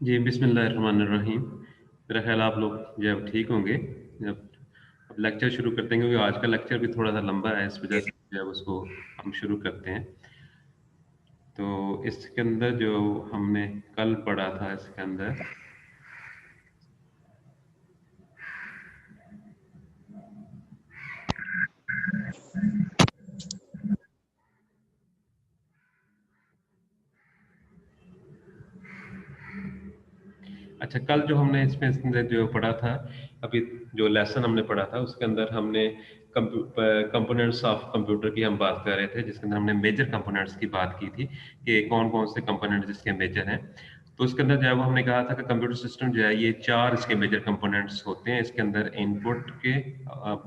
जी, बिस्मिल्लाहिर्रहमानिर्रहीम। मेरा ख़्याल आप लोग जो है ठीक होंगे। अब लेक्चर शुरू करते हैं क्योंकि आज का लेक्चर भी थोड़ा-सा लंबा है, इस वजह से जो है उसको हम शुरू करते हैं। तो इसके अंदर जो हमने कल पढ़ा था इसके अंदर अच्छा, कल जो हमने इसमें इसके अंदर जो पढ़ा था, अभी जो लेसन हमने पढ़ा था उसके अंदर हमने कंपोनेंट्स ऑफ कंप्यूटर की हम बात कर रहे थे, जिसके अंदर हमने मेजर कंपोनेंट्स की बात की थी कि कौन-कौन से कंपोनेंट जिसके मेजर हैं। तो उसके अंदर जो है वो हमने कहा था कि कंप्यूटर सिस्टम जो है ये 4 इसके मेजर कंपोनेंट्स होते हैं। इसके अंदर इनपुट के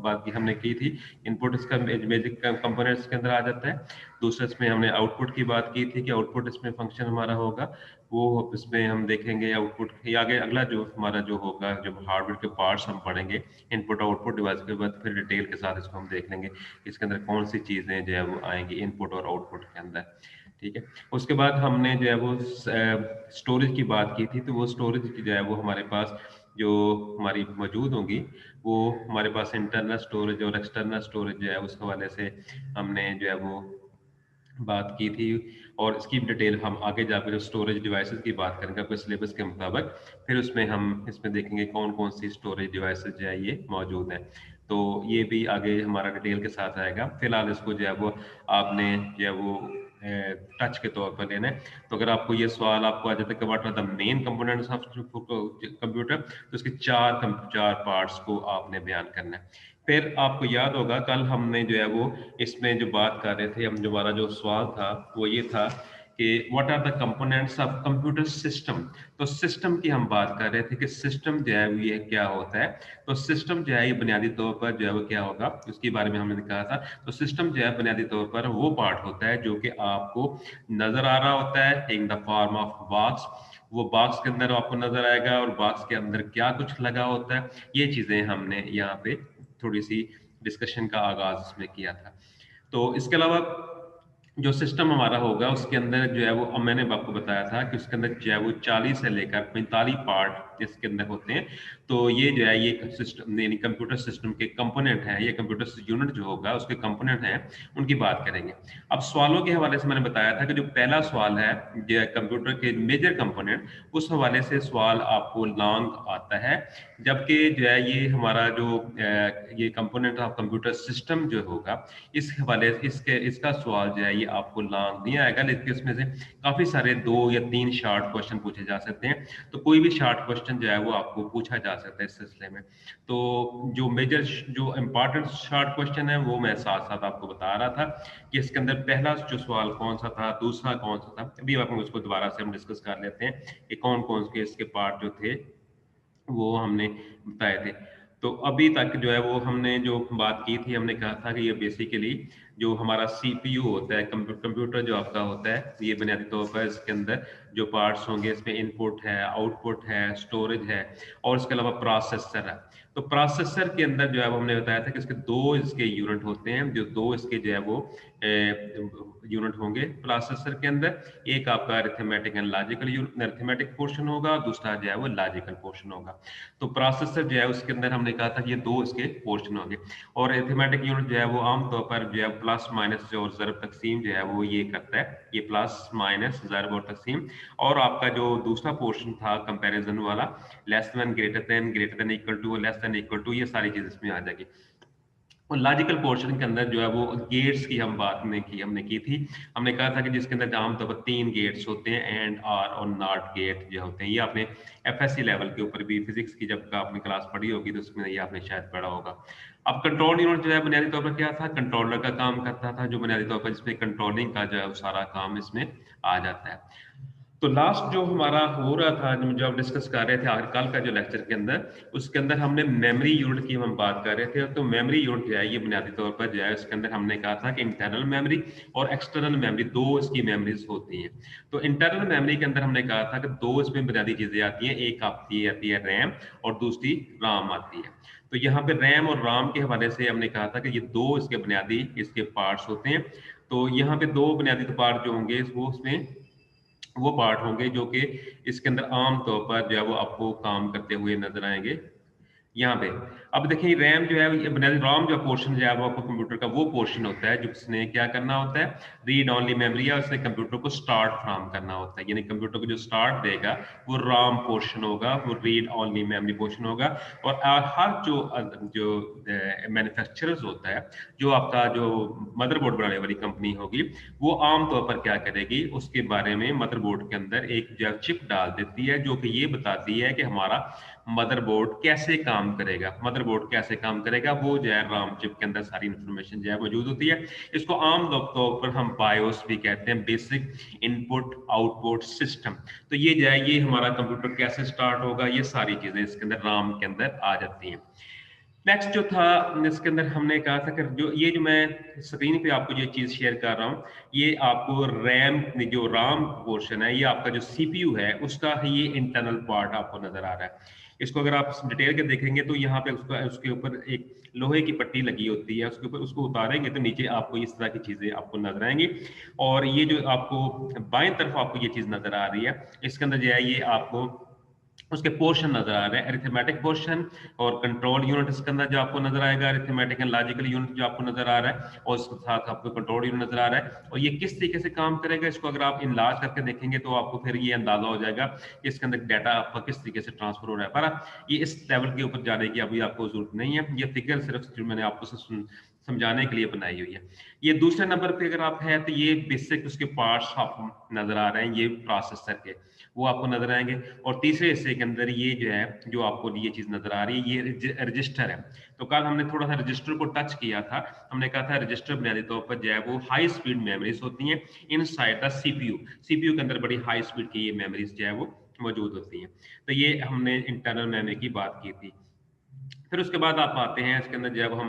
बात की हमने की थी। इनपुट इसका मेजर कंपोनेंट्स के अंदर आ जाता है। दूसरा इसमें हमने आउटपुट की बात की थी कि आउटपुट इसमें फंक्शन हमारा होगा। वो इसमें हम देखेंगे आउटपुट ये आगे अगला जो हमारा जो होगा, जब हार्डवेयर के पार्ट्स हम पढ़ेंगे इनपुट आउटपुट डिवाइस के बाद, फिर डिटेल के साथ इसको हम देख लेंगे इसके अंदर कौन सी चीज़ें जो है वो आएंगी इनपुट और आउटपुट के अंदर। ठीक है। उसके बाद हमने जो है वो स्टोरेज की बात की थी। तो वो स्टोरेज की जो है वो हमारे पास जो हमारी मौजूद होंगी, वो हमारे पास इंटरनल स्टोरेज और एक्सटर्नल स्टोरेज जो है उस हवाले से हमने जो है वो बात की थी। और इसकी डिटेल हम आगे जाकर जो स्टोरेज डिवाइसेस की बात करेंगे अपने सिलेबस के मुताबिक, फिर उसमें हम इसमें देखेंगे कौन कौन सी स्टोरेज डिवाइसेस जो है ये मौजूद हैं। तो ये भी आगे हमारा डिटेल के साथ आएगा। फिलहाल इसको जो है वो आपने जो है वो टच के तौर पर लेना है। तो अगर आपको ये सवाल आपको आ जाता है कि what are the main components of computer, तो इसके चार पार्ट्स को आपने बयान करना है। फिर आपको याद होगा कल हमने जो है वो इसमें जो बात कर रहे थे, हम जो हमारा जो सवाल था वो ये था कि what are the components of computer system. तो सिस्टम की हम बात कर रहे थे कि सिस्टम जो है ये क्या होता है। तो सिस्टम जो है ये बुनियादी तौर पर जो है वो क्या होगा उसके बारे में हमने कहा था। तो सिस्टम जो है बुनियादी तौर पर वो पार्ट होता है जो कि आपको नजर आ रहा होता है in the form of box. वो बॉक्स के अंदर आपको नजर आएगा और बॉक्स के अंदर क्या कुछ लगा होता है, ये चीजें हमने यहाँ पे थोड़ी सी डिस्कशन का आगाज इसमें किया था। तो इसके अलावा जो सिस्टम हमारा होगा उसके अंदर जो है वो, अब मैंने आपको बताया था कि उसके अंदर जो है वो 40 से लेकर 45 पार्ट इसके अंदर होते हैं। तो ये जो है ये सिस्टम यानी कंप्यूटर सिस्टम के कंपोनेंट हैं, ये कंप्यूटर यूनिट जो होगा उसके कंपोनेंट हैं, उनकी बात करेंगे। अब सवालों के हवाले से मैंने बताया था कि जो पहला सवाल है जो कंप्यूटर के मेजर कंपोनेंट, उस हवाले से सवाल आपको लॉन्ग आता है। जबकि जो है ये हमारा जो ये कंपोनेंट ऑफ कंप्यूटर सिस्टम जो होगा, इस हवाले से इसका सवाल जो है ये आपको लॉन्ग नहीं आएगा, लेकिन इसमें से काफी सारे 2 या 3 शॉर्ट क्वेश्चन पूछे जा सकते हैं। तो कोई भी शॉर्ट क्वेश्चन जो है वो आपको पूछा जा सकता है इस सिलसिले में। तो जो मेजर जो इम्पोर्टेंट शॉर्ट क्वेश्चन है वो मैं साथ साथ आपको बता रहा था कि इसके अंदर पहला जो सवाल कौन सा था, दूसरा कौन सा था। अभी आप उसको दोबारा से हम डिस्कस कर लेते हैं कि कौन कौन के इसके पार्ट जो थे वो हमने बताए थे। तो अभी तक जो है वो हमने जो बात की थी, हमने कहा था कि ये बेसिकली जो हमारा सीपीयू होता है, कंप्यूटर जो आपका होता है, ये बुनियादी तौर पर इसके अंदर जो पार्ट्स होंगे इसमें इनपुट है, आउटपुट है, स्टोरेज है और इसके अलावा प्रोसेसर है। तो प्रोसेसर के अंदर जो है वो हमने बताया था कि इसके 2 यूनिट होते हैं, जो 2 इसके जो है वो यूनिट होंगे प्रोसेसर के अंदर। एक आपका arithmetic and logical arithmetic portion होगा, दूसरा जो है वो लॉजिकल पोर्शन होगा। तो प्रोसेसर जो है उसके अंदर हमने कहा था ये 2 इसके पोर्शन होंगे। और अरिथमेटिक यूनिट जो है वो आमतौर पर जो है प्लस माइनस और ज़रब तकसीम जो है वो ये करता है, ये प्लस माइनस ज़रब और तकसीम। और आपका जो दूसरा पोर्शन था कंपैरिजन वाला, less than greater than equal to, less than equal to, ये सारी चीज इसमें आ जाएगी। और लॉजिकल पोर्शन के अंदर जो है वो गेट्स की हम बात नहीं की, हमने की थी। हमने कहा था कि जिसके अंदर आमतौर पर 3 गेट्स होते हैं, एंड, आर और नॉट गेट जो होते हैं। ये आपने एफएससी लेवल के ऊपर भी फिजिक्स की जब आपने क्लास पढ़ी होगी तो उसमें ये आपने शायद पढ़ा होगा। अब कंट्रोल यूनिट जो है बुनियादी तौर पर क्या था, कंट्रोलर का काम करता था, जो बुनियादी तौर पर जिसमें कंट्रोलिंग का जो है वो सारा काम इसमें आ जाता है। तो लास्ट जो हमारा हो रहा था, जो हम डिस्कस कर रहे थे आखिर कल का जो लेक्चर के अंदर, उसके अंदर हमने मेमोरी यूनिट की हम बात कर रहे थे। तो मेमोरी यूनिट जो है ये बुनियादी तौर पर जो है उसके अंदर हमने कहा था कि इंटरनल मेमोरी और एक्सटर्नल मेमोरी, 2 इसकी मेमोरीज होती हैं। तो इंटरनल मेमोरी के अंदर हमने कहा था कि 2 इसमें बुनियादी चीजें आती हैं, एक आती है रैम और दूसरी राम आती है। तो यहाँ पे रैम और राम के हवाले से हमने कहा था कि ये 2 इसके बुनियादी इसके पार्ट्स होते हैं। तो यहाँ पे 2 बुनियादी पार्ट जो होंगे वो उसमें वो पार्ट होंगे जो कि इसके अंदर आम तौर पर जो है वो आपको काम करते हुए नजर आएंगे यहाँ पे। अब देखिए रैम जो है ये बुनियादी रॉम जो पोर्शन जो है वो आपको कंप्यूटर का वो पोर्शन होता है जिसने क्या करना होता है, रीड ओनली मेमोरी या उसने कंप्यूटर को स्टार्ट फ्रॉम करना होता है, यानी कंप्यूटर को जो स्टार्ट देगा वो रॉम पोर्शन होगा, वो रीड ओनली मेमोरी पोर्शन होगा। और हर जो जो मैन्युफैक्चरर्स होता है, जो आपका जो मदरबोर्ड बनाने वाली कंपनी होगी, वो आमतौर पर क्या करेगी, उसके बारे में मदरबोर्ड के अंदर एक जो चिप डाल देती है जो कि ये बताती है कि हमारा मदरबोर्ड कैसे काम करेगा। मदरबोर्ड कैसे काम करेगा वो जो है राम चिप के अंदर सारी इंफॉर्मेशन जो है मौजूद होती है। इसको आम तौर पर हम बायोस भी कहते हैं, बेसिक इनपुट आउटपुट सिस्टम। तो ये जो है ये हमारा कंप्यूटर कैसे स्टार्ट होगा, ये सारी चीजें इसके अंदर राम के अंदर आ जाती हैं। नेक्स्ट जो था इसके अंदर हमने कहा था कि जो ये जो मैं स्क्रीन पे आपको ये चीज शेयर कर रहा हूँ, ये आपको रैम जो राम पोर्शन है, ये आपका जो सीपीयू है उसका ये इंटरनल पार्ट आपको नजर आ रहा है। इसको अगर आप डिटेल के देखेंगे तो यहाँ पे उसके ऊपर एक लोहे की पट्टी लगी होती है, उसके ऊपर उसको उतारेंगे तो नीचे आपको इस तरह की चीजें आपको नजर आएंगी। और ये जो आपको बाएं तरफ आपको ये चीज नजर आ रही है, इसके अंदर जो है ये आपको उसके पोर्शन नजर आ रहे हैं, अरिथमेटिक पोर्शन और कंट्रोल यूनिट इसके अंदर जो आपको नजर आएगा, अरिथमेटिक एंड लॉजिकल यूनिट जो आपको नजर आ रहा है, और उसके साथ आपको कंट्रोल यूनिट नजर आ रहा है। और ये किस तरीके से काम करेगा, इसको अगर आप इनलार्ज करके देखेंगे तो आपको फिर ये अंदाजा हो जाएगा कि इसके अंदर डाटा आपका किस तरीके से ट्रांसफर हो रहा है। पर ये इस लेवल के ऊपर जाने की अभी आपको जरूरत नहीं है, ये फिगर सिर्फ जो मैंने आपको समझाने के लिए बनाई हुई है। ये दूसरे नंबर पे अगर आप है तो ये बेसिक उसके पार्ट्स आपको नजर आ रहे हैं, ये प्रोसेसर के वो आपको नजर आएंगे। और तीसरे हिस्से के अंदर ये जो है जो आपको ये चीज नजर आ रही है, ये रजिस्टर है। तो कल हमने थोड़ा सा रजिस्टर को टच किया था, हमने कहा था रजिस्टर बुनियादी तौर पर जो है वो हाई स्पीड मेमोरीज होती हैं इनसाइड द सीपीयू। सीपीयू के अंदर बड़ी हाई स्पीड की ये मेमोरीज जो है वो मौजूद होती हैं। तो ये हमने इंटरनल मेमोरी की बात की थी। फिर उसके बाद आप आते हैं इसके अंदर जब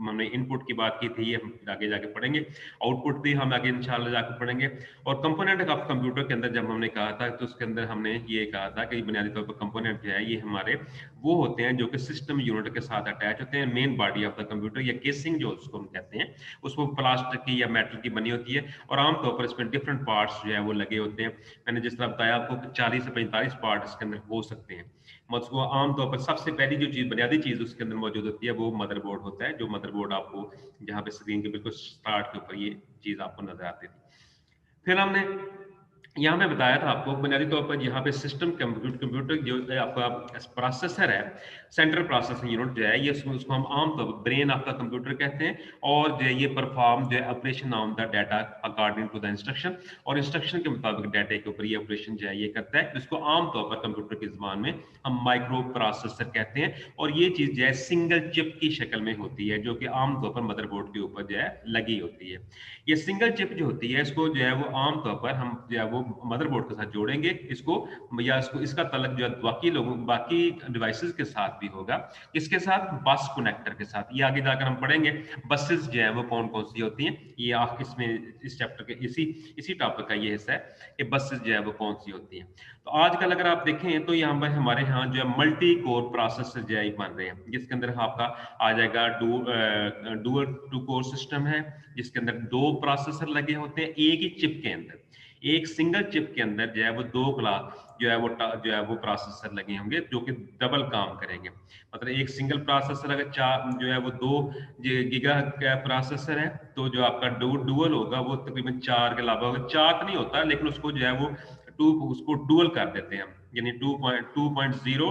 हमने इनपुट की बात की थी, ये हम आगे जाके पढ़ेंगे, आउटपुट भी हम आगे इंशाल्लाह जाके पढ़ेंगे। और कंपोनेंट ऑफ कंप्यूटर के अंदर जब हमने कहा था तो उसके अंदर हमने ये कहा था कि बुनियादी तौर पर कंपोनेंट जो है ये हमारे वो होते हैं जो कि सिस्टम यूनिट के साथ अटैच होते हैं। Main body of the computer या केसिंग जो उसको हम कहते हैं, उसको प्लास्टिक की या मेटल की बनी होती है और आमतौर पर इसमें डिफरेंट पार्ट्स जो है वो लगे होते हैं। मैंने जिस तरह बताया आपको 40 से 45 पार्ट इसके अंदर हो सकते हैं। उसको आमतौर पर सबसे पहली जो चीज बुनियादी चीज उसके अंदर मौजूद होती है वो मदरबोर्ड होता है। जो मदरबोर्ड आपको जहाँ पे स्क्रीन के बिल्कुल स्टार्ट के ऊपर ये चीज आपको नजर आती थी। फिर हमने यहाँ पे बताया था आपको बुनियादी तौर पर यहाँ पे सिस्टम कंप्यूटर जो आपका प्रोसेसर है, सेंट्रल प्रोसेसिंग यूनिट जो है, ये उसको हम आमतौर पर ब्रेन ऑफ द कंप्यूटर कहते हैं। और जो है ये परफॉर्म जो है operation on the data according to the instruction, और इंस्ट्रक्शन के मुताबिक डाटा के ऊपर ये ऑपरेशन जो है ये करता है, जिसको आमतौर पर कंप्यूटर की जुबान में हम माइक्रो प्रोसेसर कहते हैं। और ये चीज जो है सिंगल चिप की शक्ल में होती है जो कि आमतौर पर मदरबोर्ड के ऊपर जो है लगी होती है। ये सिंगल चिप जो होती है इसको जो है वो आमतौर पर हम जो है वो मदरबोर्ड के साथ जोड़ेंगे इसको, या इसको इसका तलक जो है बाकी डिवाइसेस के साथ भी होगा। इसके साथ बस कनेक्टर के साथ, ये आगे जाकर हम पढ़ेंगे बसेस जो है वो कौन कौन सी होती हैं। ये इसमें इस चैप्टर के इसी टॉपिक का ये हिस्सा है कि बसेस जो है वो कौन सी होती हैं। तो आजकल अगर आप देखें तो यहाँ पर हमारे यहाँ जो है मल्टी कोर प्रोसेसर जो है बन रहे हैं, जिसके अंदर आपका आ जाएगा डुअल टू कोर सिस्टम है, जिसके अंदर दो प्रोसेसर लगे होते हैं एक ही चिप के अंदर। एक सिंगल चिप के अंदर जो है वो दो क्लास जो है वो प्रोसेसर लगे होंगे जो कि डबल काम करेंगे। मतलब एक सिंगल प्रोसेसर अगर चार जो है वो 2 गीगा का प्रोसेसर है, तो जो आपका डुअल होगा वो तकरीबन 4 के अलावा होगा। 4 तो नहीं होता लेकिन उसको जो है वो उसको डुअल कर देते हैं हम, यानी 2.0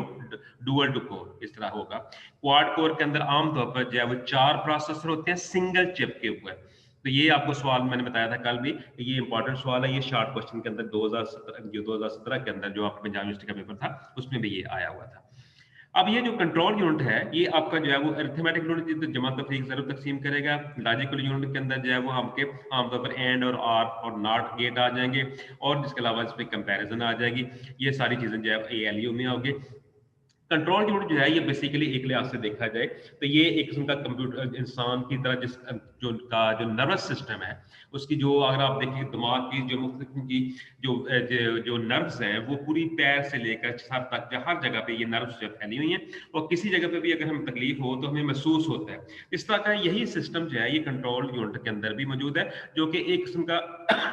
डुअल टू कोर इस तरह होगा। क्वाड कोर के अंदर आमतौर पर जो है वो 4 प्रोसेसर होते हैं सिंगल चिप के ऊपर। तो ये आपको सवाल मैंने बताया था कल भी, ये इंपॉर्टेंट सवाल है, ये शॉर्ट क्वेश्चन के अंदर 2017 के अंदर जो आपका पंजाब यूनिवर्सिटी का पेपर था उसमें भी ये आया हुआ था। अब ये जो कंट्रोल यूनिट है ये आपका जो है वो अरिथमेटिक यूनिट तो जमा तफरीक जरूर तकसीम करेगा। लॉजिकल यूनिट के अंदर जो है वो आपके आमतौर पर एंड और आर और नॉट गेट आ जाएंगे, और जिसके अलावा इस पर कंपेरिजन आ जाएगी। ये सारी चीजें जो है ALU में होगी। कंट्रोल यूनिट जो है ये बेसिकली एक लिहाज से देखा जाए तो ये एक किस्म का कंप्यूटर इंसान की तरह जो नर्वस सिस्टम है उसकी, जो अगर आप देखें दिमाग की जो मुख्तलिफ की जो नर्व्स हैं वो पूरी पैर से लेकर सर तक हर जगह पे ये नर्व्स जो फैली हुई हैं, और किसी जगह पे भी अगर हमें तकलीफ हो तो हमें महसूस होता है। इस तरह का यही सिस्टम जो है ये कंट्रोल यूनिट के अंदर भी मौजूद है, जो कि एक किस्म का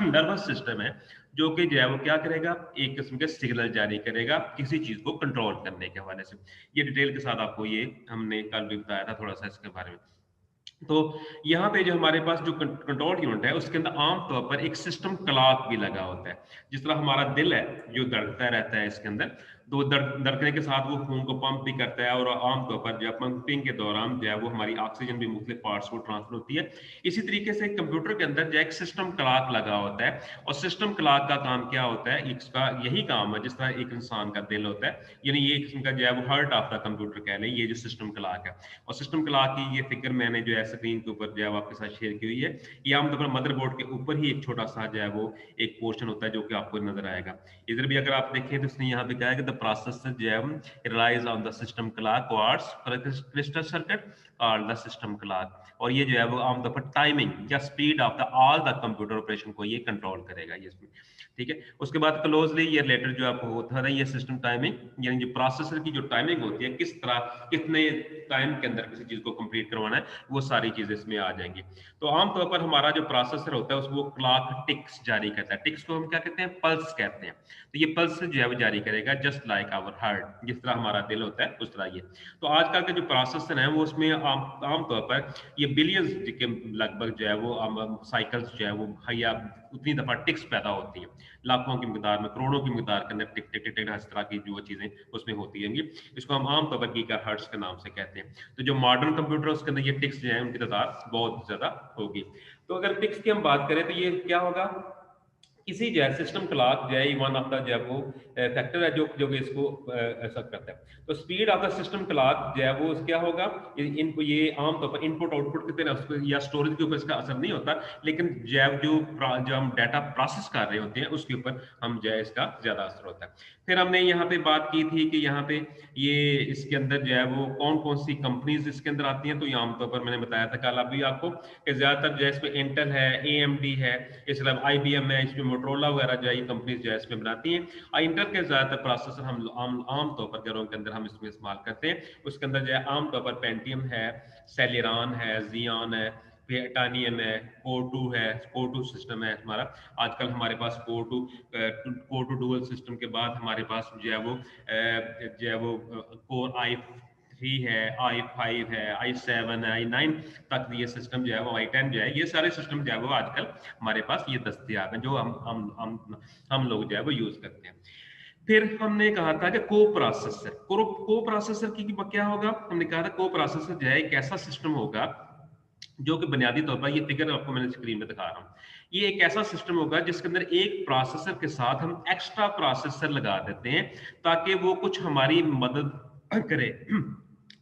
नर्वस सिस्टम है जो कि जो है वो क्या करेगा, एक किस्म के सिग्नल जारी करेगा किसी चीज को कंट्रोल करने के हवाले से। ये डिटेल के साथ आपको ये हमने कल भी बताया था थोड़ा सा इसके बारे में। तो यहाँ पे जो हमारे पास जो कंट्रोल यूनिट है उसके अंदर आमतौर पर एक सिस्टम क्लॉक भी लगा होता है। जिस तरह हमारा दिल है जो धड़कता रहता है इसके अंदर, तो धड़कने के साथ वो खून को पंप भी करता है, और आमतौर पर जब पंपिंग के दौरान जो है वो हमारी ऑक्सीजन भी मुख्तलिफ पार्ट्स को ट्रांसफर होती है। इसी तरीके से कंप्यूटर के अंदर जो एक सिस्टम क्लॉक लगा होता है, और सिस्टम क्लॉक का काम क्या होता है, इसका यही काम है जिस तरह एक इंसान का दिल होता है, यानी ये किस्म का जो है वो हार्ट ऑफ द कंप्यूटर कह लें, ये जो सिस्टम क्लॉक है। और सिस्टम क्लॉक की ये फिगर मैंने जो है स्क्रीन के ऊपर जो है आपके साथ शेयर की हुई है। ये आमतौर पर मदरबोर्ड के ऊपर ही एक छोटा सा जो है वो एक पोर्शन होता है जो कि आपको नजर आएगा। इधर भी अगर आप देखें तो इसने यहाँ पे कहा है कि द प्रोसेसर जो है relies on the system clock wards crystal circuit और द सिस्टम क्लॉक, और ये जो है वो आमतौर पर टाइमिंग या speed of the all the computer operation को ये कंट्रोल करेगा ये इसमें। ठीक है, उसके बाद क्लोजली ये लेटर जो आपको होता है ये सिस्टम टाइमिंग, यानी जो प्रोसेसर की जो टाइमिंग होती है, किस तरह कितने टाइम के अंदर किसी चीज को कंप्लीट करवाना है, वो सारी चीजें इसमें आ जाएंगी। तो आमतौर पर हमारा जो प्रोसेसर होता है उसको क्लॉक टिक्स जारी करता है। टिक्स को हम क्या कहते हैं, पल्स कहते हैं। तो ये पल्स जो है वो जारी करेगा जस्ट लाइक आवर हार्ट, जिस तरह हमारा दिल होता है उस तरह ये। तो आजकल के जो प्रोसेसर है वो उसमें आमतौर पर ये बिलियंस के लगभग जो है वो साइकिल्स जो है वो या उतनी दफा टिक्स पैदा होती हैं, लाखों की मिकदार में, करोड़ों की मिकदार के अंदर टिक टिक टिक टिक इस तरह की जो चीजें उसमें होती हैं। इसको हम आमतौर पर गीगाहर्ट्ज के नाम से कहते हैं। तो जो मॉडर्न कंप्यूटर उसके अंदर ये टिक्स जो है उनकी तादाद बहुत ज्यादा होगी। तो अगर टिक्स की हम बात करें तो ये क्या होगा, किसी जो है सिस्टम क्लॉक जो है वन ऑफ द जो है वो फैक्टर है जो जो कि इसको ऐसा करता है। तो speed of the system clock जो है वो क्या होगा, इनको ये आमतौर पर इनपुट आउटपुट की तरह या स्टोरेज के ऊपर इसका असर नहीं होता, लेकिन जो हम डाटा प्रोसेस कर रहे होते हैं उसके ऊपर हम जो है इसका ज्यादा असर होता है। फिर हमने यहाँ पे बात की थी कि यहाँ पे ये इसके अंदर जो है वो कौन कौन सी कंपनीज इसके अंदर आती हैं। तो ये आमतौर पर मैंने बताया था कल अभी आपको कि ज्यादातर जो है इसमें इंटेल है, AMD है, इसके अलावा IBM है, इसमें मोटरोला वगैरह जो है ये कंपनीज जो है इसमें बनाती हैं। और इंटेल के ज्यादातर प्रोसेसर हम आमतौर पर घरों के अंदर हम इसमें इस्तेमाल करते हैं। उसके अंदर जो है आमतौर पर पेंटियम है, सेलेरॉन है, जियॉन है, टाइनियम है, कोर 2 है, कोर 2 सिस्टम है हमारा। आजकल हमारे पास कोर टू डुअल सिस्टम के बाद हमारे पास जो है वो कोर i3 है, i5 है, i7 है, i9 तक ये सिस्टम जो है वो i10 जो है, ये सारे सिस्टम जो है वो आजकल हमारे पास ये दस्तयाब हैं जो हम लोग जो है वो यूज करते हैं। फिर हमने कहा था कि को प्रोसेसर की क्या होगा, हमने कहा था को प्रोसेसर जो है एक ऐसा सिस्टम होगा जो कि बुनियादी तौर पर ये फिगर आपको मैंने स्क्रीन में दिखा रहा हूँ, ये एक ऐसा सिस्टम होगा जिसके अंदर एक प्रोसेसर के साथ हम एक्स्ट्रा प्रोसेसर लगा देते हैं ताकि वो कुछ हमारी मदद करे।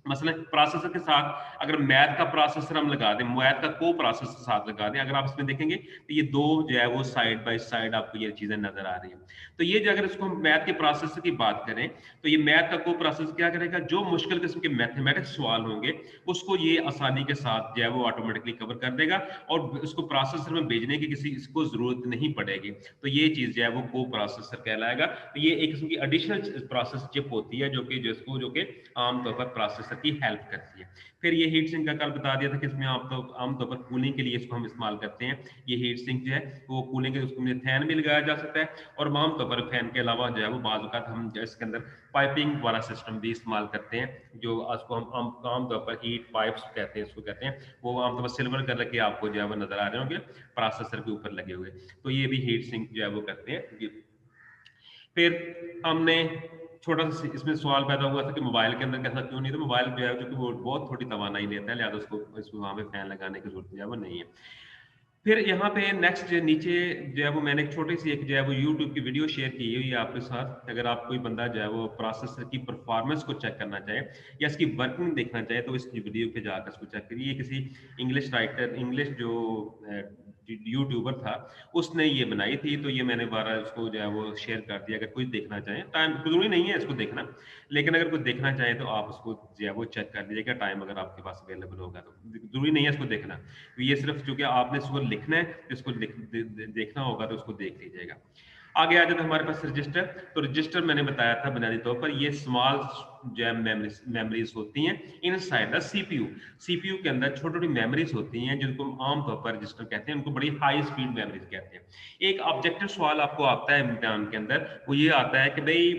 मसलन प्रोसेसर के साथ अगर मैथ का प्रोसेसर हम लगा दें, मैथ का को प्रोसेसर साथ लगा दें, अगर आप इसमें देखेंगे तो ये दो जो है वो साइड बाय साइड आपको ये चीजें नजर आ रही हैं। तो ये जो अगर इसको हम मैथ के प्रोसेसर की बात करें तो ये मैथ का को प्रोसेसर क्या करेगा, जो मुश्किल किस्म के मैथमेटिक्स सवाल होंगे उसको ये आसानी के साथ जो है वो ऑटोमेटिकली कवर कर देगा और उसको प्रोसेसर में भेजने की किसी इसको जरूरत नहीं पड़ेगी। तो ये चीज जो है वो को प्रोसेसर कहलाएगा। तो ये एक किस्म की एडिशनल प्रोसेस चिप होती है जो कि आमतौर पर प्रोसेसर की हेल्प करती है। फिर ये हीट सिंक का कल बता दिया था कि इसमें आमतौर पर कूलिंग के लिए इसको हम इस्तेमाल करते हैं। ये हीट सिंक जो है वो कूलिंग के उसमें फैन भी लगाया जा सकता है, और आमतौर पर फैन के अलावा जो है वो बाज़ औक़ात हम इसके अंदर पाइपिंग वाला सिस्टम भी इस्तेमाल करते हैं, जो उसको हम आमतौर पर हीट पाइप्स कहते हैं, इसको कहते हैं। वो आमतौर पर सिल्वर कलर के आपको जो है वो नजर आ रहे होंगे प्रोसेसर के ऊपर लगे हुए। तो ये भी हीट सिंक जो है वो करते हैं। फिर हमने छोटा सा इसमें सवाल पैदा हुआ था कि मोबाइल के अंदर कैसा क्यों नहीं, तो मोबाइल जो है क्योंकि वो बहुत थोड़ी तवानाई लेता है, लिहाजा उसको इसमें वहां पे फैन लगाने की जरूरत जो है वो नहीं है। फिर यहाँ पे नेक्स्ट जो नीचे जो है वो मैंने एक छोटी सी एक जो है वो यूट्यूब की वीडियो शेयर की हुई है आपके साथ। अगर आप कोई बंदा जो है वो प्रोसेसर की परफॉर्मेंस को चेक करना चाहे या इसकी वर्किंग देखना चाहे तो इस वीडियो पे जाकर इसको चेक करिए। किसी इंग्लिश जो यूट्यूबर था उसने ये बनाई थी, तो ये मैंने बारह उसको जो है वो शेयर कर दिया। अगर कोई देखना चाहे, टाइम जरूरी नहीं है इसको देखना, लेकिन अगर कोई देखना चाहे तो आप उसको जो है वो चेक कर लीजिएगा टाइम अगर आपके पास अवेलेबल होगा तो। जरूरी नहीं है इसको देखना, ये सिर्फ चूंकि आपने इसको लिखना है, इसको देखना होगा तो उसको देख लीजिएगा। आगे आ जाते हमारे पास रजिस्टर। तो रजिस्टर मैंने बताया था बुनियादी तौर पर ये स्मॉल जो है मेमोरीज होती हैं इनसाइड द सीपीयू। सीपीयू के अंदर छोटी छोटी मेमोरीज होती हैं जिनको हम आमतौर पर रजिस्टर कहते हैं, उनको बड़ी हाई स्पीड मेमोरीज कहते हैं। एक ऑब्जेक्टिव सवाल आपको आता है इम्तिहान के अंदर, वो ये आता है कि भाई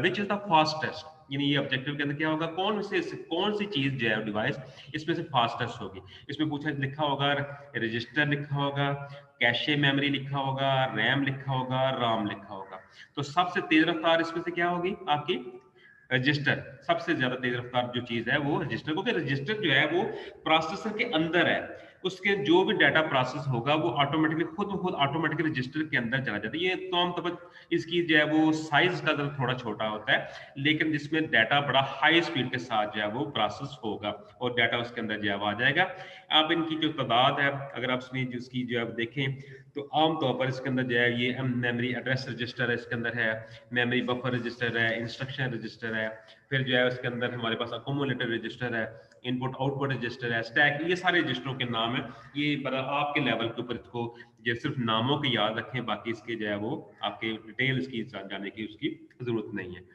विच इज द फास्टेस्ट, यानी ये ऑब्जेक्टिव के अंदर क्या होगा, कौन सी चीज जो है डिवाइस इसमें से फास्टेस्ट होगी। इसमें पूछा लिखा होगा रजिस्टर लिखा होगा, कैशे मेमोरी लिखा होगा, रैम लिखा होगा, राम लिखा होगा। तो सबसे तेज रफ्तार इसमें से क्या होगी आपकी रजिस्टर। सबसे ज्यादा तेज रफ्तार जो चीज है वो रजिस्टर, क्योंकि रजिस्टर जो है वो प्रोसेसर के अंदर है, उसके जो भी डाटा प्रोसेस होगा वो ऑटोमेटिकली खुद ब खुद ऑटोमेटिकली रजिस्टर के अंदर चला जाता है। ये तो आम तौर पर इसकी जो है वो साइज का थोड़ा छोटा होता है, लेकिन जिसमें डाटा बड़ा हाई स्पीड के साथ जो है वो प्रोसेस होगा और डाटा उसके अंदर जो है आ जाएगा। अब इनकी जो तादाद है अगर आप इसमें जिसकी जो है देखें तो आमतौर पर इसके अंदर जो है ये मेमोरी एड्रेस रजिस्टर है, इसके अंदर है मेमोरी बफर रजिस्टर है, इंस्ट्रक्शन रजिस्टर है, फिर जो है उसके अंदर हमारे पास अकोमोलेटर रजिस्टर है, इनपुट आउटपुट रजिस्टर है, स्टैक, ये सारे रजिस्टरों के नाम है। ये आपके लेवल के ऊपर इसको ये सिर्फ नामों के याद रखें, बाकी इसके जो है वो आपके डिटेल इसकी जाने की उसकी जरूरत नहीं है।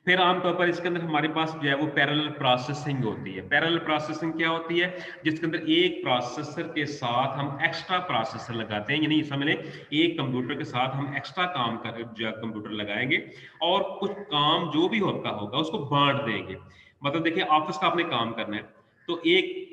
फिर आमतौर पर इसके अंदर हमारे पास जो है वो पैरेलल प्रोसेसिंग होती है। पैरेलल प्रोसेसिंग क्या होती है, जिसके अंदर एक प्रोसेसर के साथ हम एक्स्ट्रा प्रोसेसर लगाते हैं, यानी समझ लें एक कंप्यूटर के साथ हम एक्स्ट्रा काम कर जो कंप्यूटर लगाएंगे और कुछ काम जो भी होता होगा उसको बांट देंगे। मतलब देखिए ऑफिस का आपने काम करना है तो एक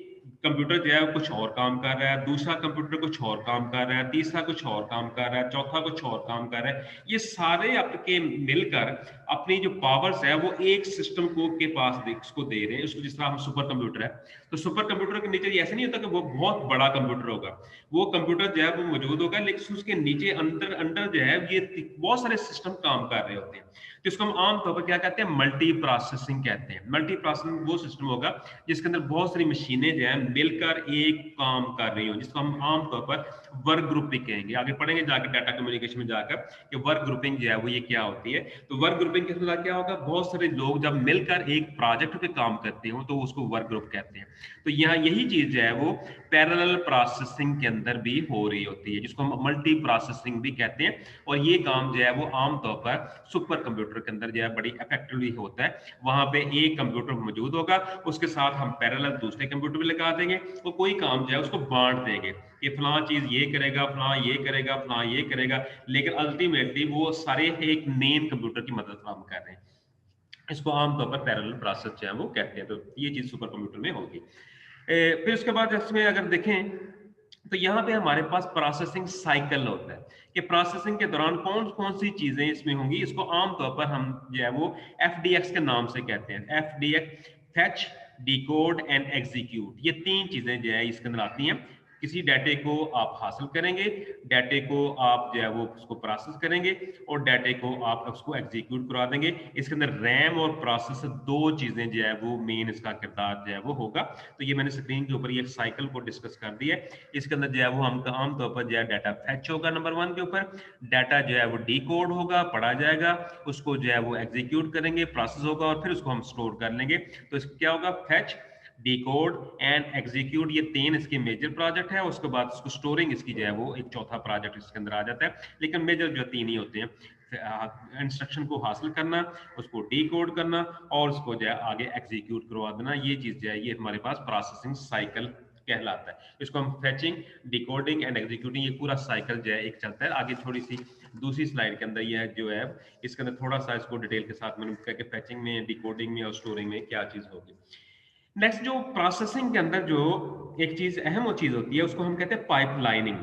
कंप्यूटर जो है कुछ और काम कर रहा है, दूसरा कंप्यूटर कुछ और काम कर रहा है, तीसरा कुछ और काम कर रहा है, चौथा कुछ और काम कर रहा है। ये सारे आपके मिलकर अपनी जो पावर्स है वो एक सिस्टम को के पास उसको दे रहे हैं। उसको जिस तरह हम सुपर कंप्यूटर है तो सुपर कंप्यूटर के नीचे ऐसा नहीं होता कि वो बहुत बड़ा कंप्यूटर होगा, वो कंप्यूटर जो है वो मौजूद होगा लेकिन उसके नीचे अंदर अंदर जो है ये बहुत सारे सिस्टम काम कर रहे होते हैं, जिसको हम आमतौर पर क्या कहते हैं मल्टी प्रोसेसिंग कहते हैं। मल्टी प्रोसेसिंग वो सिस्टम होगा जिसके अंदर बहुत सारी मशीनें जो है मिलकर एक काम कर रही हो, जिसको हम आमतौर पर वर्क ग्रुपिंग कहेंगे। आगे पढ़ेंगे जाकर डाटा कम्युनिकेशन में जाकर कि वर्क ग्रुपिंग जो है वो ये क्या होती है। तो वर्क ग्रुपिंग के साथ क्या होगा, बहुत सारे लोग जब मिलकर एक प्रोजेक्ट पे काम करते हो तो उसको वर्क ग्रुप कहते हैं। तो यहाँ यही चीज जो है वो पैरेलल प्रोसेसिंग के अंदर भी हो रही होती है, जिसको हम मल्टी प्रोसेसिंग भी कहते हैं। और ये काम जो है वो आमतौर पर सुपर कंप्यूटर के अंदर जो है बड़ी इफेक्टिवली होता है। वहां पे एक कंप्यूटर मौजूद होगा, उसके साथ हम पैरेलल दूसरे कंप्यूटर भी लगा देंगे और कोई काम जो है उसको बांट देंगे कि फलां चीज ये करेगा, फलां ये करेगा, फलां ये करेगा, लेकिन अल्टीमेटली वो सारे एक मेन कंप्यूटर की मदद काम कर रहे हैं। इसको आमतौर पर पैरेलल प्रोसेस जो है वो कहते हैं। तो ये चीज सुपर कंप्यूटर में होगी। फिर उसके बाद इसमें अगर देखें तो यहाँ पे हमारे पास प्रोसेसिंग साइकिल होता है कि प्रोसेसिंग के दौरान कौन कौन सी चीजें इसमें होंगी। इसको आमतौर पर हम जो है वो FDX के नाम से कहते हैं। FDX fetch, decode and execute, ये तीन चीजें जो है इसके अंदर आती हैं। किसी डाटे को आप हासिल करेंगे, डाटे को आप जो है वो उसको प्रोसेस करेंगे और डाटे को आप उसको एग्जीक्यूट करवा देंगे। इसके अंदर रैम और प्रोसेसर दो चीजें जो है वो मेन इसका किरदार जो है वो होगा। तो ये मैंने स्क्रीन के ऊपर ये साइकिल को डिस्कस कर दिया है। इसके अंदर जो है वो हम आमतौर पर जो है डाटा फैच होगा नंबर 1 के ऊपर, डाटा जो है वो डिकोड होगा, पढ़ा जाएगा, उसको जो है वो एग्जीक्यूट करेंगे, प्रोसेस होगा और फिर उसको हम स्टोर कर लेंगे। तो इसको क्या होगा, फैच, डिकोड एंड एग्जीक्यूट, ये तीन इसके मेजर प्रोजेक्ट है। उसके बाद इसको स्टोरिंग इसकी जो है वो एक चौथा प्रोजेक्ट इसके अंदर आ जाता है। लेकिन मेजर जो तीन ही होते हैं, इंस्ट्रक्शन को हासिल करना, उसको डिकोड करना और उसको जो है आगे एग्जीक्यूट करवा देना। ये चीज जो है ये हमारे पास प्रोसेसिंग साइकिल कहलाता है। इसको हम फैचिंग, डिकोडिंग एंड एग्जीक्यूटिंग, ये पूरा साइकिल जो है एक चलता है। आगे थोड़ी सी दूसरी स्लाइड के अंदर ये जो है इसके अंदर थोड़ा सा इसको डिटेल के साथ मैंने कहा कि फैचिंग में, डिकोडिंग में और स्टोरिंग में क्या चीज होगी। नेक्स्ट जो प्रोसेसिंग के अंदर जो एक चीज अहम चीज होती है उसको हम कहते हैं पाइपलाइनिंग।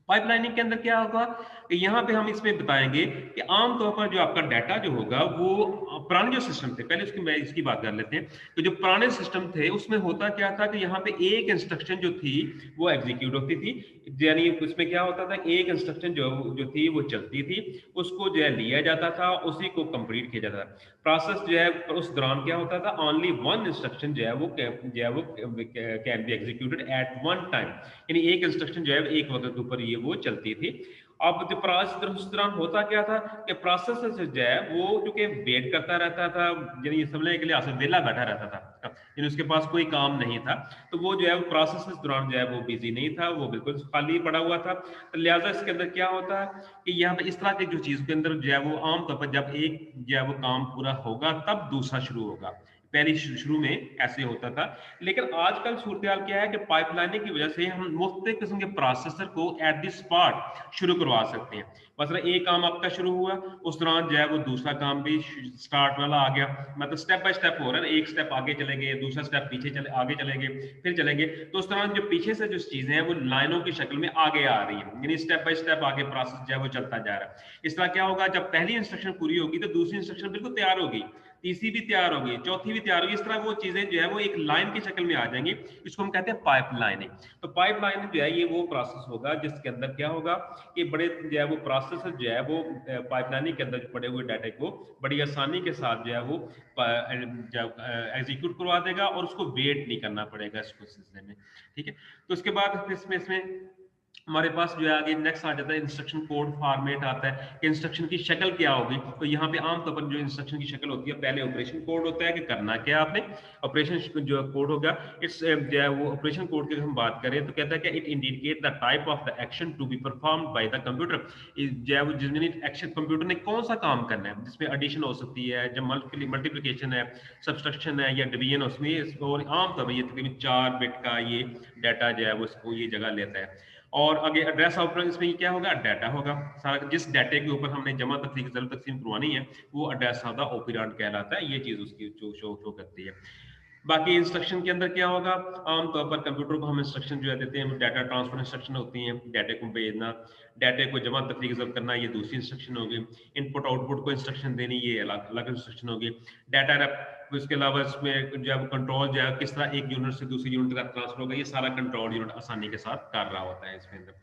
पाइपलाइनिंग के अंदर क्या होगा, यहाँ पे हम इसमें बताएंगे कि आमतौर पर जो आपका डाटा जो होगा वो पुराने जो सिस्टम थे, पहले उसकी मैं इसकी बात कर लेते हैं। तो जो पुराने सिस्टम थे उसमें होता क्या था कि यहाँ पे एक इंस्ट्रक्शन जो थी वो एग्जीक्यूट होती थी, यानी उसमें क्या होता था, एक इंस्ट्रक्शन जो थी वो चलती थी, उसको जो है लिया जाता था, उसी को कंप्लीट किया जाता था। प्रोसेस जो है उस दौरान क्या होता था, ओनली वन इंस्ट्रक्शन जो है वो can be executed eight one time, यानी एक इंस्ट्रक्शन जो है एक वक्त के ऊपर ये वो चलती थी। अब जो प्रोसेस उस दौरान होता क्या था कि प्रोसेसर जो है वो जो कि वेट करता रहता था, यानी समझने के लिए वेला बैठा रहता था, यानी उसके पास कोई काम नहीं था, तो वो जो है वो प्रोसेस के दौरान जो है वो बिजी नहीं था, वो बिल्कुल खाली पड़ा हुआ था। तो लिहाजा इसके अंदर क्या होता है कि यहाँ पे इस तरह की जो चीज के अंदर जो है वो आमतौर पर जब एक जो है वो काम पूरा होगा तब दूसरा शुरू होगा। पहले शुरू में ऐसे होता था, लेकिन आजकल सूरत हाल क्या है कि पाइपलाइनिंग की वजह से हम मुख्तलिफ किस्म के प्रोसेसर को एट द स्पॉट शुरू करवा सकते हैं। मतलब एक काम आपका शुरू हुआ, उस दौरान जो है वो दूसरा काम भी स्टार्ट वाला आ गया, मतलब स्टेप बाय स्टेप हो रहा है, एक स्टेप आगे चले गए, दूसरा स्टेप पीछे चले आगे चले गए, फिर चले गए। तो उस दौरान जो पीछे से जो चीजें हैं वो लाइनों की शक्ल में आगे आ रही है, यानी स्टेप बाय स्टेप आगे प्रोसेस जो है वो चलता जा रहा है। इस तरह क्या होगा, जब पहली इंस्ट्रक्शन पूरी होगी तो दूसरी इंस्ट्रक्शन बिल्कुल तैयार होगी, तीसरी भी तैयार होगी, चौथी भी तैयार होगी। इस तरह वो चीजें जो है वो एक लाइन की शक्ल में आ जाएंगी। इसको हम कहते हैं पाइपलाइनिंग। तो पाइपलाइनिंग जो है ये वो प्रोसेस होगा जिसके अंदर क्या होगा कि बड़े जो है वो प्रोसेसर जो है वो पाइपलाइनिंग के अंदर पड़े हुए डाटा को बड़ी आसानी के साथ जो है वो एग्जीक्यूट करवा देगा और उसको वेट नहीं करना पड़ेगा इसको सिलसिले में। ठीक है, तो उसके बाद इसमें हमारे पास जो है आगे नेक्स्ट आ जाता है इंस्ट्रक्शन कोड फॉर्मेट आता है कि इंस्ट्रक्शन की शक्ल क्या होगी। तो यहाँ पे आमतौर पर जो इंस्ट्रक्शन की शक्ल होती है, पहले ऑपरेशन कोड होता है कि करना क्या आपने, ऑपरेशन जो कोड होगा इट्स जो है वो ऑपरेशन कोड की हम बात करें तो कहता है कि it indicate the type of the action to be performed by the computer. जो है वो जिसमें एक्शन कंप्यूटर ने कौन सा काम करना है, जिसमें एडिशन हो सकती है, जब मल्टीप्लिकेशन है, सब्सट्रैक्शन है या डिवीजन हो सकती है। और आमतौर पर ये तकरीबन 4 बिट का ये डाटा जो है वो इसको ये जगह लेता है। और आगे एड्रेस ऑपरेशन इसमें क्या होगा, डाटा होगा सारा, जिस डाटे के ऊपर हमने जमा तफरीक जरूर तकसीम करवानी है वो एड्रेस ऑफ द ऑपरेंड कहलाता है। ये चीज उसकी जो शो करती है। बाकी इंस्ट्रक्शन के अंदर क्या होगा, आमतौर पर कंप्यूटर को हम इंस्ट्रक्शन जो है देते हैं, डाटा ट्रांसफर इंस्ट्रक्शन होती हैं, डाटे को भेजना, डाटे को जमा तफरीक जब्त करना, ये दूसरी इंस्ट्रक्शन होगी। इनपुट आउटपुट को इंस्ट्रक्शन देनी, ये अलग अलग इंस्ट्रक्शन होगी। डाटा रैप, इसके अलावा इसमें जो है कंट्रोल जो है किस तरह एक यूनिट से दूसरी यूनिट तक ट्रांसफर होगा, ये सारा कंट्रोल यूनिट आसानी के साथ कर रहा होता है इसके अंदर।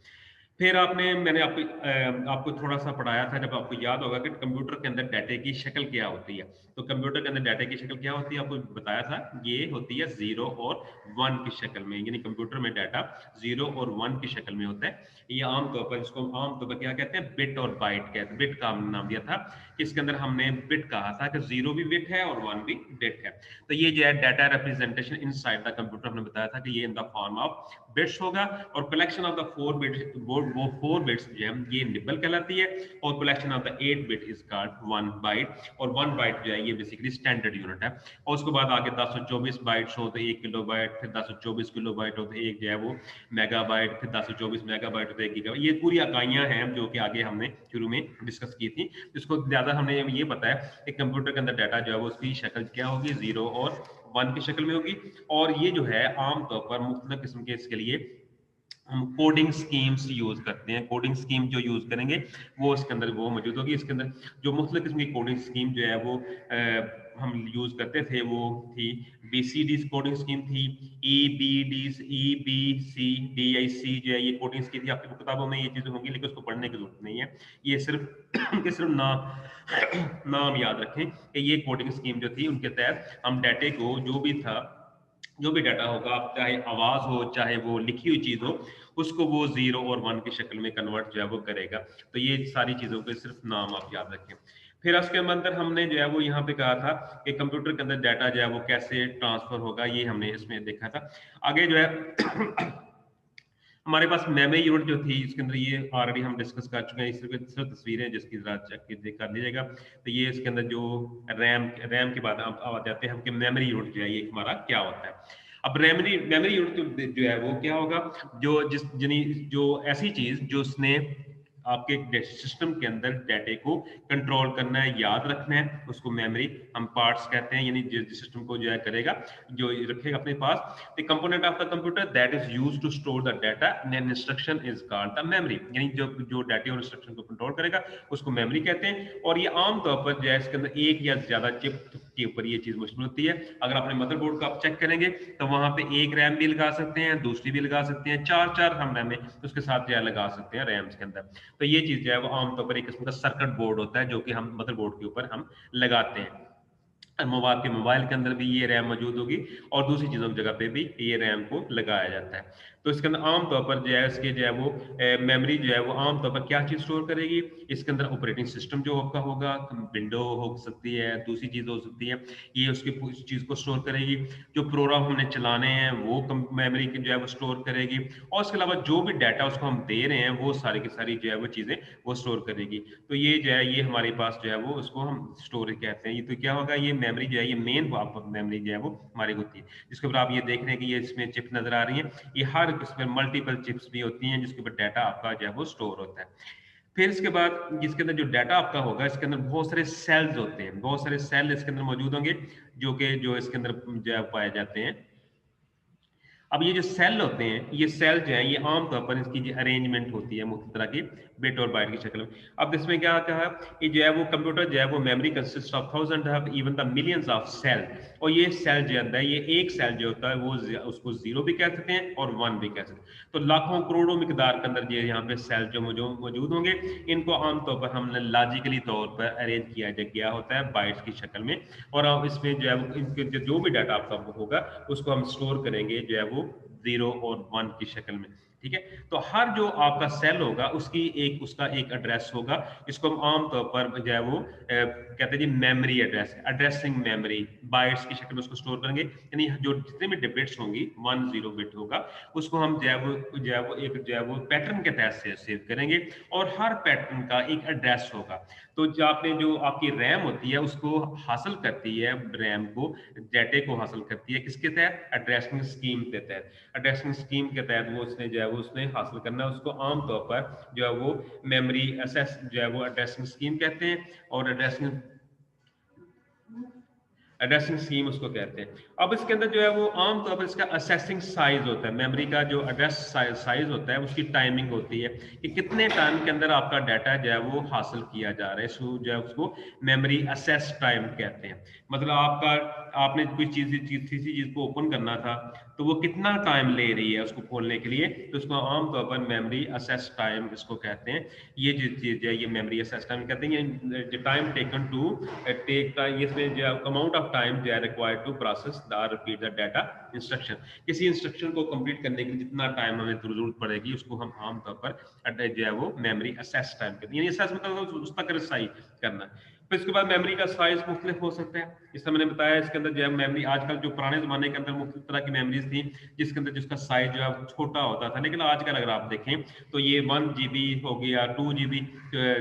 फिर मैंने आपको थोड़ा सा पढ़ाया था, जब आपको याद होगा कि कंप्यूटर के अंदर डाटे की शक्ल क्या होती है। तो कंप्यूटर के अंदर डाटे की शक्ल क्या होती है, आपको बताया था, ये होती है 0 और 1 की शक्ल में, यानी कंप्यूटर में डाटा 0 और 1 की शक्ल में होता है। ये आमतौर पर इसको आमतौर पर क्या कहते हैं, बिट और बाइट कहते हैं। बिट का हमने नाम दिया था कि इसके अंदर हमने बिट कहा था कि 0 भी बिट है और 1 भी बिट है। तो ये जो है data representation inside the computer हमने बताया था कि ये in the form of bits होगा। और कलेक्शन ऑफ द 4 बिट्स, वो 4 बिट्स जो है ये निबल कहलाती है। और collection of the 8 bit is called 1 byte. और 1 बाइट जो है ये बेसिकली स्टैंडर्ड यूनिट है। और उसके बाद आगे 1024 बाइट्स हो तो 1 किलोबाइट, फिर 1024 किलोबाइट हो तो एक जो है वो मेगाबाइट, फिर 1024 मेगाबाइट हो तो 1 गीगाबाइट। ये पूरी इकाइयां हैं जो कि आगे हमने शुरू में डिस्कस की थी। इसको ज्यादा हमने ये बताया कि कंप्यूटर के अंदर डाटा जो है वो उसकी शक्ल क्या होगी, 0 और 1 की शक्ल में होगी। और ये जो है आमतौर पर मुख्तलिफ किस्म के इसके लिए हम कोडिंग स्कीम्स यूज करते हैं। कोडिंग स्कीम जो यूज करेंगे वो इसके अंदर वो मौजूद होगी। इसके अंदर जो मुख्तलिफ किस्म की कोडिंग स्कीम जो है वो हम यूज करते थे, वो थी BCD कोडिंग स्कीम थी, EBC जो है ये कोडिंग स्कीम थी। आपकी किताबों में ये चीजें होंगी लेकिन उसको पढ़ने की जरूरत नहीं है, ये सिर्फ नाम याद रखें कि ये कोडिंग स्कीम जो थी उनके तहत हम डाटे को जो भी डाटा होगा, चाहे आवाज हो चाहे वो लिखी हुई चीज हो, उसको वो 0 और 1 की शक्ल में कन्वर्ट जो है वो करेगा। तो ये सारी चीजों के सिर्फ नाम आप याद रखें। फिर उसके अंदर हमने जो है वो यहाँ पे कहा था कि कंप्यूटर के अंदर डाटा जो है वो कैसे ट्रांसफर होगा, ये हमने इसमें देखा था। आगे जो है हमारे पास मेमोरी यूनिट जो थी इसके अंदर, ये ऑलरेडी हम डिस्कस कर चुके हैं। इस सिर्फ तस्वीरें जिसकी जरा चेक कर लीजिएगा। तो ये इसके अंदर जो रैम के बाद अब आ जाते हैं हम कि मेमोरी यूनिट जो है ये हमारा क्या होता है। अब मेमोरी यूनिट जो है वो क्या होगा, जो ऐसी चीज जो उसने आपके सिस्टम के अंदर डाटे को कंट्रोल करना है, याद रखना है, उसको मेमोरी हम पार्ट्स कहते हैं, यानी जिस सिस्टम को जो है करेगा, जो रखेगा अपने पास। The component of the computer that is used to store the data in an instruction is called the memory. यानी जो डाटे और इंस्ट्रक्शन को कंट्रोल करेगा उसको मेमोरी कहते हैं। और ये आमतौर पर जो है इसके अंदर एक या ज्यादा चिप के ऊपर ये चीज मुश्किल होती है। अगर अपने मदरबोर्ड को आप चेक करेंगे तो वहां पे एक रैम भी लगा सकते हैं, दूसरी भी लगा सकते हैं, चार हम रैम उसके साथ जो है लगा सकते हैं रैम्स के अंदर। तो ये चीज जो है वो आमतौर पर एक किस्म का सर्किट बोर्ड होता है जो कि हम मदरबोर्ड के ऊपर हम लगाते हैं। आपके मोबाइल के अंदर भी ये रैम मौजूद होगी और दूसरी चीज़ों की जगह पे भी ये रैम को लगाया जाता है। तो इसके अंदर आम तौर पर जो है इसके जो है वो मेमोरी जो है वो आम तौर पर क्या चीज़ स्टोर करेगी, इसके अंदर ऑपरेटिंग सिस्टम जो आपका होगा, विंडो हो सकती है, दूसरी चीज़ हो सकती है, ये उसकी उस चीज़ को स्टोर करेगी। जो प्रोग्राम हमने चलाने हैं वो मेमोरी की जो है वो स्टोर करेगी और इसके अलावा जो भी डाटा उसको हम दे रहे हैं वो सारी की सारी जो है वो चीज़ें वो स्टोर करेगी। तो ये जो है ये हमारे पास जो है वो उसको हम स्टोरेज कहते हैं। ये तो क्या होगा, ये मेमोरी जो है ये मेन मेमोरी जो है वो हमारी होती है, जिसके ऊपर आप ये देख रहे हैं कि ये इसमें चिप नजर आ रही है। ये हर इसमें मल्टीपल चिप्स भी होती हैं जिसके ऊपर डाटा आपका जो है वो स्टोर होता है। फिर इसके बाद इसके अंदर जो डाटा आपका होगा इसके अंदर बहुत सारे सेल्स होते हैं, बहुत सारे सेल इसके अंदर मौजूद होंगे जो इसके अंदर जो है पाए जाते हैं। अब ये जो सेल होते हैं, ये सेल जो है ये आम तौर पर इसकी जो अरेंजमेंट होती है मुख्तलिफ तरह की बिट और बाइट की शक्ल में। अब इसमें क्या कहा, ये जो है वो कंप्यूटर जो है वो memory consist of thousand of even the millions of cell. और ये सेल जो है ये एक सेल जो होता है वो उसको जीरो भी कह सकते हैं और वन भी कह सकते हैं। तो लाखों करोड़ों मिकदार के अंदर ये यहाँ पे सेल जो मौजूद होंगे, इनको आमतौर पर हमने लॉजिकली तौर पर अरेंज किया गया होता है बाइट्स की शक्ल में। और अब इसमें जो है वो इनके जो भी डाटा आपका होगा उसको हम स्टोर करेंगे जो है वो जीरो और वन की शक्ल में। ठीक है, तो हर जो आपका सेल होगा उसका एक एड्रेस होगा। इसको हम आम तौर पर जो है वो कहते हैं जी memory address, addressing memory bytes की शक्ल में उसको स्टोर करेंगे। यानी जो जितने भी बिट्स होंगी 10 बिट होगा उसको हम जो है वो पैटर्न के तहत से सेव करेंगे और हर पैटर्न का एक एड्रेस होगा। तो जो आपकी रैम होती है उसको हासिल करती है, रैम को डाटे को हासिल करती है किसके तहत, एड्रेसिंग स्कीम के तहत। एड्रेसिंग स्कीम के तहत वो उसने जो है वो उसने हासिल करना है, उसको आमतौर पर जो है वो मेमोरी एसेस जो है वो एड्रेसिंग स्कीम कहते हैं। और एड्रेसिंग स्कीम उसको कहते हैं। अब इसके अंदर जो है वो आम तौर पर इसका असेसिंग साइज होता है, मेमोरी का जो एड्रेस साइज होता है उसकी टाइमिंग होती है कि कितने टाइम के अंदर आपका डाटा जो है वो हासिल किया जा रहा है। इसको जो है उसको मेमोरी असेस टाइम कहते हैं। मतलब आपने कोई किसी चीज को ओपन करना था तो वो कितना टाइम ले रही है उसको खोलने के लिए, तो उसको आमतौर पर मेमोरी असेस टाइम इसको कहते हैं। ये जो चीज है ये मेमोरी असेस टाइम कहते हैं। ये time taken to take time, इसमें जो अमाउंट ऑफ टाइम जो है required to process the repeat the data instruction. किसी इंस्ट्रक्शन को कंप्लीट करने के लिए जितना टाइम हमें जरूरत पड़ेगी उसको हम आमतौर पर जो है वो मेमोरी असेस टाइम कहते हैं। यानी असेस मतलब उस तक रिसाई करना। फिर इसके बाद मेमोरी का साइज मुख्तलिफ हो सकता है, जैसे मैंने बताया इसके अंदर जो है मेमोरी आजकल जो पुराने जमाने के अंदर मुख्तलिफ तरह की मेमोरीज थी जिसके अंदर जिसका साइज जो है छोटा होता था, लेकिन आजकल अगर आप देखें तो ये 1 GB हो गया, 2 GB,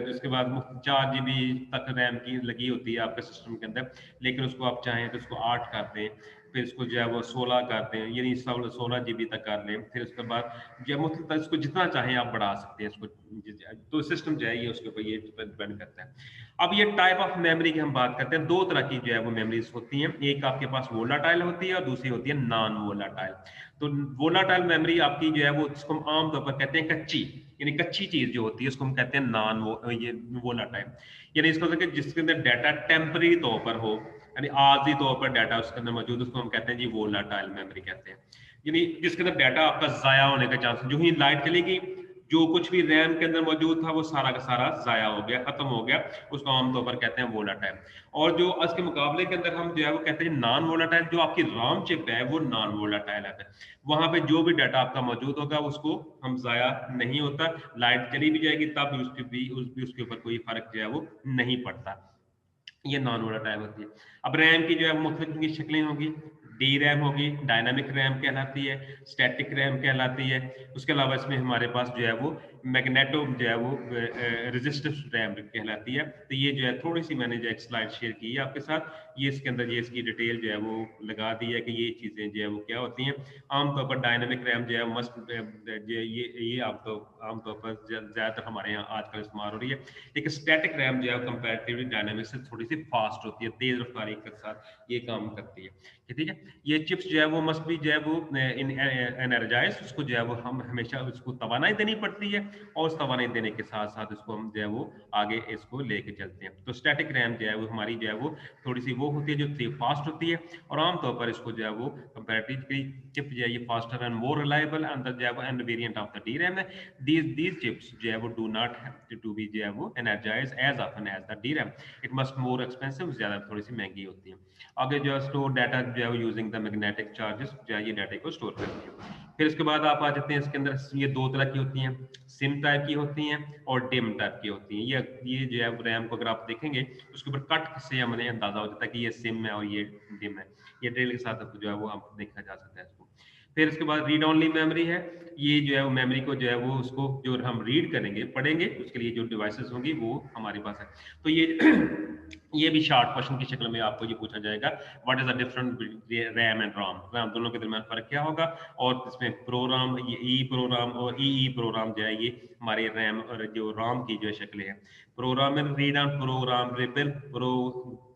जिसके बाद 4 GB तक रैम की लगी होती है आपके सिस्टम के अंदर। लेकिन उसको आप चाहें तो उसको 8 कर दें, फिर इसको जो है वो 16 कर दें, यानी 16 GB तक कर लें। फिर उसके बाद जो मतलब इसको जितना चाहें आप बढ़ा सकते हैं इसको, तो सिस्टम जो है ये उसके ऊपर ये डिपेंड करता है। अब ये टाइप ऑफ मेमोरी की हम बात करते हैं, दो तरह की जो है वो मेमोरीज होती हैं, एक आपके पास वोलाटाइल होती है और दूसरी होती है नॉन वोलाटाइल। तो वोलाटाइल मेमोरी आपकी जो है वो जिसको हम आमतौर पर कहते हैं कच्ची, यानी कच्ची चीज जो होती है उसको हम कहते हैं ये वोलाटाइल। यानी इसको जिसके अंदर डाटा टेम्पररी तौर पर हो, यानी आर्जी तौर पर डाटा उसके अंदर मौजूद, उसको हम कहते हैं जी वोलाटाइल मेमोरी कहते हैं। यानी जिसके अंदर डाटा आपका जाया होने का चांस, जो ही लाइट चलेगी जो कुछ भी रैम के अंदर मौजूद था वो सारा का सारा जाया हो गया, खत्म हो गया, उसको आमतौर पर कहते हैं वोलाटाइल। और जो इसके मुकाबले के अंदर हम जो है वो कहते हैं नॉन वोलाटाइल, जो आपकी राम चिप है वो नॉन वोलाटाइल है। वहां पे जो भी डाटा आपका मौजूद होगा उसको हम जाया नहीं होता, लाइट चली भी जाएगी तब उसके ऊपर कोई फर्क जो है वो नहीं पड़ता। ये नॉन वोलेटाइल होती है। अब रैम की जो है मुख्तलिफ की शक्लें होगी, डी रैम होगी, डायनामिक रैम कहलाती है, स्टैटिक रैम कहलाती है। उसके अलावा इसमें हमारे पास जो है वो मैग्नेटो जो है वो रेजिस्टिव रैम कहलाती है। तो ये जो है थोड़ी सी मैंने जो एक स्लाइड शेयर की है आपके साथ, ये इसके अंदर ये इसकी डिटेल जो है वो लगा दी है कि ये चीज़ें जो है वो क्या होती हैं। आमतौर पर डायनामिक रैम जो है मस्ट ये आमतौर पर ज़्यादातर हमारे यहाँ आजकल इस्तेमाल हो रही है। एक स्टैटिक रैम जो है कंपैरेटिवली डायनामिक से थोड़ी सी फास्ट होती है, तेज रफ्तारी के साथ ये काम करती है। ठीक है, ये चिप्स जो है वो मस्ट भी जो है वो एनर्जाइज, उसको जो है वो हम हमेशा उसको तवानाई देनी पड़ती है और उस तवानाई देने के साथ साथ इसको हम जो है वो आगे इसको लेके चलते हैं। तो स्टैटिक रैम जो है वो हमारी जो है वो थोड़ी सी वो होती है जो थी फास्ट होती है, और आमतौर पर इसको जो है वो कंपैरेटिवली चिप जो है ये faster and more reliable and the जो है वो and variant of the DRAM है। दीज चिप्स जो है वो do not have to be जो है वो energize as often as the DRAM, it must more expensive, ज्यादा थोड़ी सी महंगी होती है। आगे जो है स्टोर डाटा जो है वो यूजिंग द मैग्नेटिक चार्जेस जो है ये डाटा को स्टोर करती है। फिर इसके बाद आप आ जाते हैं इसके अंदर, ये दो तरह की होती हैं, सिम टाइप की होती हैं और डिम टाइप की होती हैं। ये जो है रैम को अगर आप देखेंगे उसके ऊपर कट से हमें अंदाजा हो जाता है कि ये सिम है और ये डिम है, ये ड्रिल के साथ जो है वो हम देखा जा सकता है इसको। फिर इसके बाद रीड ओनली मेमोरी है, ये जो है वो मेमोरी को जो है वो उसको जो हम रीड करेंगे पढ़ेंगे उसके लिए जो डिवाइसेस होंगी वो हमारे पास है। तो ये ये भी शॉर्ट क्वेश्चन की शक्ल में आपको ये पूछा जाएगा, what is the difference RAM and ROM, RAM दोनों के दरमियान फर्क क्या होगा, और इसमें प्रोग्राम ये ई प्रोग्राम और ई प्रोग्राम जो है ये हमारे रैम और जो रोम की जो शक्लें हैं। Programmable read on programmable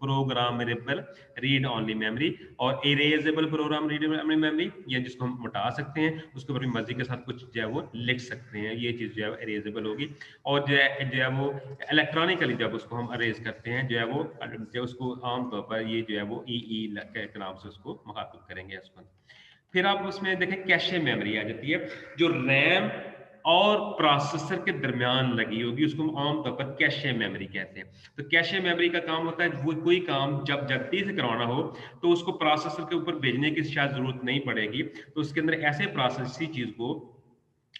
programmable read only memory, और इरेजेबल प्रोग्राम रीडेबल मेमोरी, ये जिसको हम मिटा सकते हैं उसके ऊपर मर्जी के साथ कुछ जो है वो लिख सकते हैं, ये चीज जो है इरेजेबल होगी। और जो है वो इलेक्ट्रॉनिकली जब उसको हम अरेज करते हैं जो है वो जो उसको आमतौर पर ये जो है वो ई के नाम से उसको मुखातिब करेंगे इसको। फिर आप उसमें देखें कैशे मेमोरी आ जाती है, जो रैम और प्रोसेसर के दरमियान लगी होगी उसको हम आमतौर पर कैशे मेमोरी कहते हैं। तो कैशे मेमोरी का काम होता है वो कोई काम जब जल्दी से करवाना हो तो उसको प्रोसेसर के ऊपर भेजने की शायद जरूरत नहीं पड़ेगी, तो उसके अंदर ऐसे प्रोसेस चीज को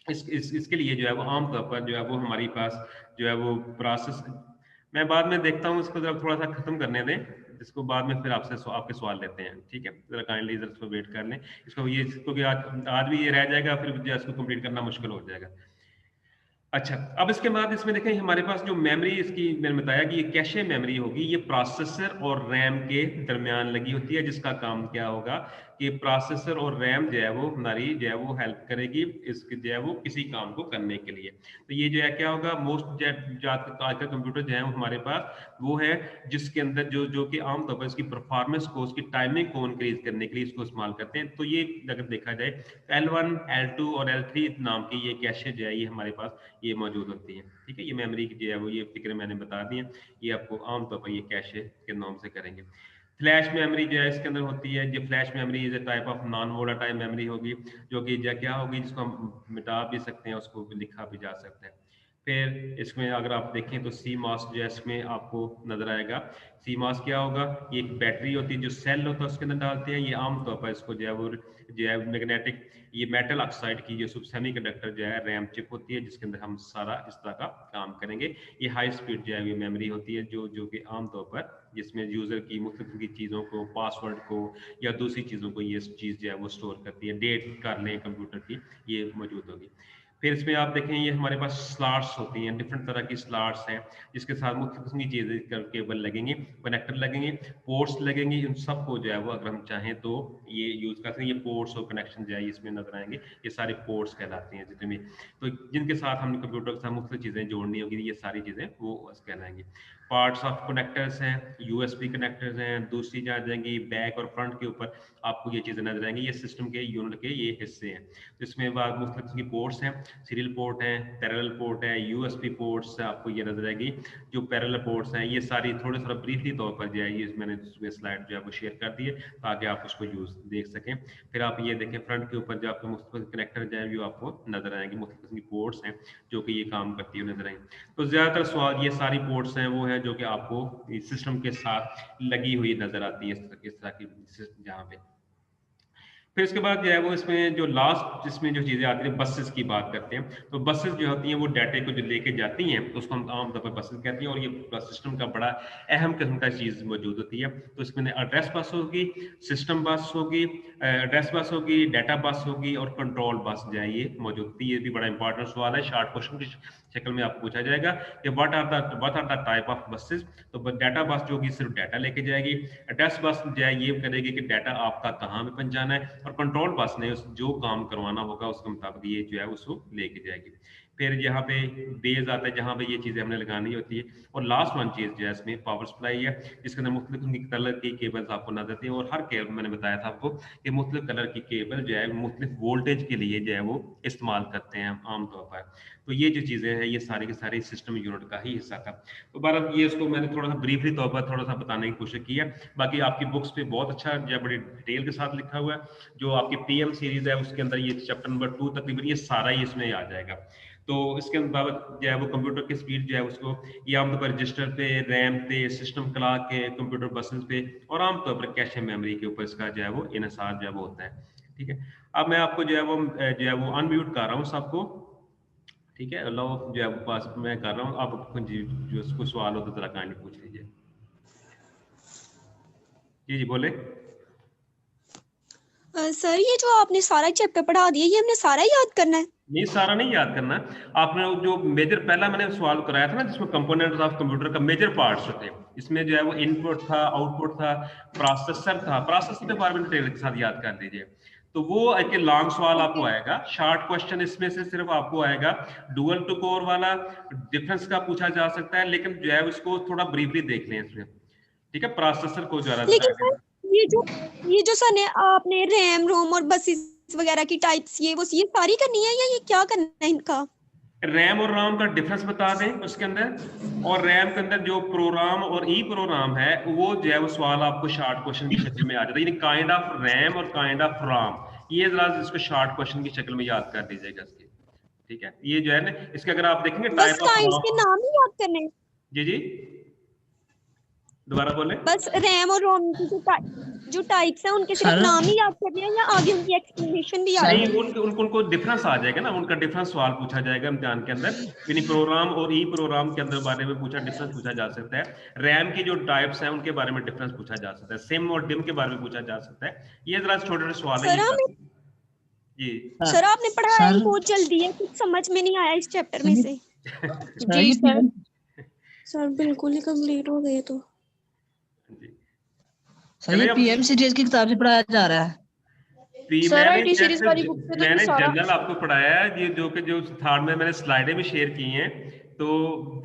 इसके लिए जो है वो आमतौर पर जो है वो हमारी पास जो है वो प्रोसेस, मैं बाद में देखता हूँ इसको जरा थोड़ा सा खत्म करने दें, इसको बाद में फिर आपसे आपके सवाल लेते हैं, ठीक है, जरा काइंडली जरा इसको वेट कर लें, इसको ये क्योंकि आज भी ये रह जाएगा, फिर जो है इसको कंप्लीट करना मुश्किल हो जाएगा। अच्छा, अब इसके बाद इसमें देखें हमारे पास जो मेमोरी इसकी मैंने बताया कि ये कैशे मेमोरी होगी, ये प्रोसेसर और रैम के दरमियान लगी होती है, जिसका काम क्या होगा कि प्रोसेसर और रैम जो है वो हमारी जो है वो हेल्प करेगी इसके जो है वो किसी काम को करने के लिए। तो ये जो है क्या होगा, मोस्ट आज का कंप्यूटर जो है वो हमारे पास वो है जिसके अंदर जो जो कि आमतौर पर इसकी परफॉर्मेंस को उसकी टाइमिंग को इंक्रीज करने के लिए इसको इस्तेमाल करते हैं। तो ये अगर देखा जाए L1 L2 और L3 नाम की ये कैशे जो है ये हमारे पास ये मौजूद होती है, ठीक है। ये मेमोरी की जो है वो ये फिक्र मैंने बता दी है, ये आपको आमतौर पर ये कैशे के नाम से करेंगे। फ्लैश मेमोरी जो है इसके अंदर होती है, जो flash memory is a type of non volatile memory होगी, जो कि क्या होगी जिसको हम मिटा भी सकते हैं, उसको भी लिखा भी जा सकता है। फिर इसमें अगर आप देखें तो सी मास जो है इसमें आपको नजर आएगा, सी मास क्या होगा, ये एक बैटरी होती है जो सेल होता है उसके अंदर डालते हैं, ये आमतौर पर इसको जो है वो जो है मैग्नेटिक ये मेटल ऑक्साइड की जो सेमीकंडक्टर जो है रैम चिप होती है जिसके अंदर हम सारा इस तरह का काम करेंगे। ये हाई स्पीड जो है ये मेमोरी होती है जो जो कि आमतौर पर जिसमें यूजर की मुख्तलिफ की चीज़ों को, पासवर्ड को या दूसरी चीज़ों को ये चीज़ जो है वो स्टोर करती है, डेट कर लें कंप्यूटर की, ये मौजूद होगी। फिर इसमें आप देखें ये हमारे पास स्लॉट्स होती हैं, डिफरेंट तरह की स्लॉट्स हैं जिसके साथ मुख्य किस्म की चीज़ें केबल लगेंगे, कनेक्टर लगेंगे, पोर्ट्स लगेंगे, इन सबको जो है वो अगर हम चाहें तो ये यूज़ कर सकते हैं। ये पोर्ट्स और कनेक्शन जो है इसमें नजर आएंगे, ये सारे पोर्ट्स कहलाते हैं जितने भी, तो जिनके साथ हमने कंप्यूटर के साथ मुख्तलिफ चीज़ें जोड़नी होगी, ये सारी चीज़ें वो कहलाएंगी। पार्ट्स ऑफ कनेक्टर्स हैं, यूएसबी कनेक्टर्स हैं, दूसरी जा जाएंगी बैक और फ्रंट के ऊपर आपको ये चीज़ें नजर आएंगी, ये सिस्टम के यूनिट के ये हिस्से हैं। तो इसमें बाद मुख्तलिफ की पोर्ट्स हैं, सीरियल पोर्ट है, पैरेलल पोर्ट है, यूएसबी पोर्ट्स आपको ये नजर आएगी। जो पैरेलल पोर्ट्स हैं ये सारी थोड़ा थोड़ा ब्रीफली तौर पर जो है ये मैंने स्लाइड जो है वो शेयर कर दी है ताकि आप उसको यूज देख सकें। फिर आप ये देखें फ्रंट के ऊपर जो आपको मुख्तलिफ कनेक्टर जो है वो आपको नजर आएंगे, मुख्तलिफ की पोर्ट्स हैं जो कि ये काम करती है नजर आएंगे। तो ज्यादातर सवाल ये सारी पोर्ट्स हैं वो है जो कि आपको सिस्टम के साथ लगी हुई नजर आती है इस तरह की जहाँ पे। फिर इसके बाद जो है वो इसमें जो लास्ट जिसमें जो चीज़ें आती हैं बसेस की बात करते हैं, तो बसेस जो होती हैं वो डाटे को जो लेके जाती हैं तो उसको हम आमतौर पर बसेस कहते हैं, और ये सिस्टम का बड़ा अहम किस्म का चीज़ मौजूद होती है। तो इसमें एड्रेस बस होगी, सिस्टम बस होगी, एड्रेस बस होगी, डाटा बस होगी और कंट्रोल बस जो है ये मौजूद होती है। ये भी बड़ा इंपॉर्टेंट सवाल है, शार्ट क्वेश्चन की शक्ल में आपको पूछा जाएगा कि what are the type of buses. तो डाटा बस जो होगी सिर्फ डाटा लेके जाएगी, एड्रेस बस जो है ये करेगी कि डाटा आपका कहाँ पे पहुंचाना है, और कंट्रोल बस ने जो काम करवाना होगा उसके मुताबिक ये जो है उसको लेके जाएगी। फिर यहाँ पे बेस आता है जहाँ पे ये चीज़ें हमने लगानी होती है, और लास्ट वन चीज़ जो है इसमें पावर सप्लाई है, जिसके अंदर मुख्तलिफ उनकी कलर की केबल्स आपको नजर आती है, और हर केबल मैंने बताया था आपको कि मुख्तलिफ कलर की केबल जो है मुख्तलिफ वोल्टेज के लिए जो है वो इस्तेमाल करते हैं आमतौर पर। तो ये जो चीज़ें हैं ये सारी की सारी सिस्टम यूनिट का ही हिस्सा था। तो बहरहाल ये इसको मैंने थोड़ा सा ब्रीफली तौर पर थोड़ा सा बताने की कोशिश की है। बाकी आपकी बुक्स पे बहुत अच्छा जो है बड़ी डिटेल के साथ लिखा हुआ है। जो आपकी पीएम सीरीज है उसके अंदर ये चैप्टर नंबर 2 तकरीबन ये सारा ही इसमें आ जाएगा। तो इसके बाबत जो है वो कंप्यूटर की स्पीड जो है उसको ये आमतौर पर रजिस्टर पे, रैम पे, सिस्टम क्लॉक के, कंप्यूटर बसेस पे और आमतौर पर कैश मेमोरी के ऊपर इसका जो है वो इनसार जो है वो होता है। ठीक है, अब मैं आपको जो है वो अनम्यूट कर रहा हूँ सबको। ठीक है, लो जो है पास मैं कर रहा हूँ, आप कुछ जो कोई सवाल हो तो जरा काइंडली पूछ लीजिए। जी जी बोले। सर ये जो आपने सारा चैप्टर पढ़ा दिया ये हमने सारा याद करना है? नहीं, सारा नहीं याद करना। आपने जो मेजर पहला मैंने सवाल कराया था ना जिसमें कंपोनेंट्स ऑफ कंप्यूटर का मेजर पार्ट्स थे, इसमें जो है वो इनपुट था, आउटपुट था, प्रोसेसर था। प्रोसेसर के बारे में डिटेल के साथ याद कर लीजिए। तो वो एक लॉन्ग सवाल आपको आएगा। शॉर्ट क्वेश्चन इसमें से सिर्फ आपको आएगा डुअल टू कोर वाला, डिफरेंस का पूछा जा सकता है, लेकिन जो है उसको थोड़ा ब्रीफली देख लें इसमें। ठीक है, प्रोसेसर को ज्यादा लेकिन सर ये जो सर ने आपने रैम रोम और बसेस वगैरह की टाइप्स ये सारी करनी है या ये क्या करना है इनका? रैम और राम का डिफरेंस बता दें उसके अंदर, और रैम के अंदर जो प्रोग्राम और ई प्रोग्राम है वो जो है वो सवाल आपको शॉर्ट क्वेश्चन की शक्ल में आ जाता है, यानी काइंड ऑफ रैम और काइंड ऑफ राम। ये जरा इसको शॉर्ट क्वेश्चन की शक्ल में याद कर दीजिएगा इसके। ठीक है, ये जो है ना इसके अगर आप देखेंगे बस टाइप ऑफ काइंड्स के राम। नाम ही याद करने हैं? जी जी दोबारा बोले। बस रैम और रोम की जो टाइप्स हैं उनके सिर्फ नाम ही याद करने हैं या आगे उनकी एक्सप्लेनेशन भी याद नहीं, करनी है? उनको डिफरेंस आ जाएगा ना, उनका डिफरेंस सवाल पूछा जाएगा इम्तिहान के अंदर, यानी प्रोग्राम और ई प्रोग्राम के अंदर बारे में डिफरेंस पूछा जा सकता है। रैम की जो टाइप्स हैं उनके बारे में डिफरेंस पूछा जा सकता है, सिम और डिम के बारे में पूछा जा सकता है। ये जरा छोटे छोटे सवाल है, ये जी सर आपने पढ़ाया ही बहुत जल्दी है, कुछ समझ में नहीं आया इस चैप्टर में से। जी सर। सर बिल्कुल ही कंप्लीट हो गए तो। सर ये पीएम सीरीज की किताब से पढ़ाया जा रहा है। सर आईटी सीरीज वाली बुक पे तो मैंने सारा जनरल आपको पढ़ाया है, ये जो थर्ड में मैंने स्लाइडें भी शेयर की हैं। तो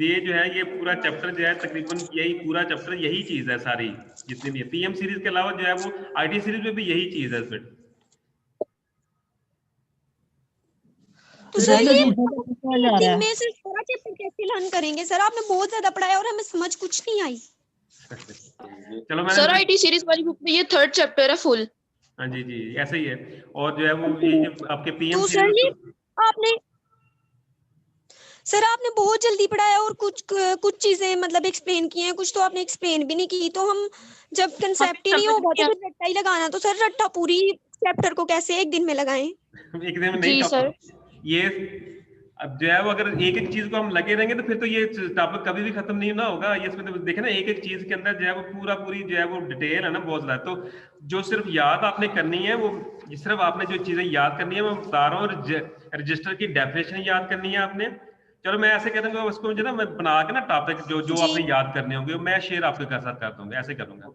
ये जो है ये पूरा चैप्टर जो है तकरीबन यही पूरा चैप्टर यही चीज है सारी जितनी भी है। पीएम सीरीज के अलावा जो है वो आईटी सीरीज में भी यही चीज है इसमें। तो सर ये दिन में से सारा चैप्टर कैसे लर्न करेंगे? सर आपने बहुत ज्यादा पढ़ाया और हमें समझ कुछ नहीं आई। चलो मैंने सर आईटी सीरीज वाली बुक में ये थर्ड चैप्टर है फुल। हाँ जी जी ऐसे ही है। और जो है वो ये जो आपके पीएम तो सर ये आपने बहुत जल्दी पढ़ाया और कुछ चीजें मतलब एक्सप्लेन की हैं, कुछ तो आपने एक्सप्लेन भी नहीं की। तो हम जब कंसेप्ट ही नहीं होगा तो फिर रट्टा ही लगाना। तो सर रट्टा पूरी चैप्टर को कैसे एक दिन में लगाएं? एक दिन में नहीं सर। ये अब जो है वो अगर एक एक चीज को हम लगे रहेंगे तो फिर तो ये टॉपिक कभी भी खत्म नहीं ना होगा। ये इसमें तो देखे ना एक एक चीज के अंदर जो है वो पूरी जो है वो डिटेल है ना बहुत ज्यादा। तो जो सिर्फ याद आपने करनी है वो सिर्फ आपने जो चीजें याद करनी है मैं बता रहा हूँ। रजिस्टर की डेफिनेशन याद करनी है आपने। चलो मैं ऐसे कह दूंगा उसको मुझे ना मैं बना के ना टॉपिक जो आपने याद करने होंगे मैं शेयर आपके साथ कर दूंगा, ऐसे करूंगा।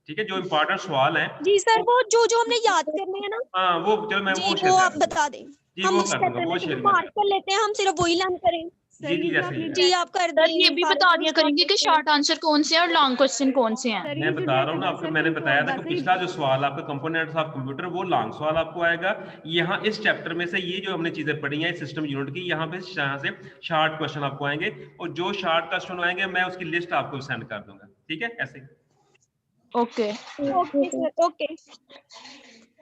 ठीक है, जो इम्पोर्टेंट सवाल है जी सर वो जो हमने याद करने हैं ना हाँ वो चलो मैं वो आप बता दें। जी हम वो इस कर दूंगा, वो शेयर मार्क कर लेते हैं, हम सिर्फ वही लर्न करें। जी जी जैसे ही जी आप कर सर ये भी बता दिया करेंगे कि शॉर्ट आंसर कौन से हैं और लॉन्ग क्वेश्चन कौन से हैं। मैं बता रहा हूँ ना आपको, मैंने बताया था कि पिछला जो सवाल आपका कंपोनेंट्स ऑफ कंप्यूटर वो लॉन्ग सवाल आपको आएगा। यहाँ इस चैप्टर में से ये जो हमने चीजें पढ़ी हैं सिस्टम यूनिट की यहाँ से शॉर्ट क्वेश्चन आपको आएंगे, और जो शॉर्ट क्वेश्चन आएंगे मैं उसकी लिस्ट आपको सेंड कर दूंगा। ठीक है ऐसे। Okay okay sir okay.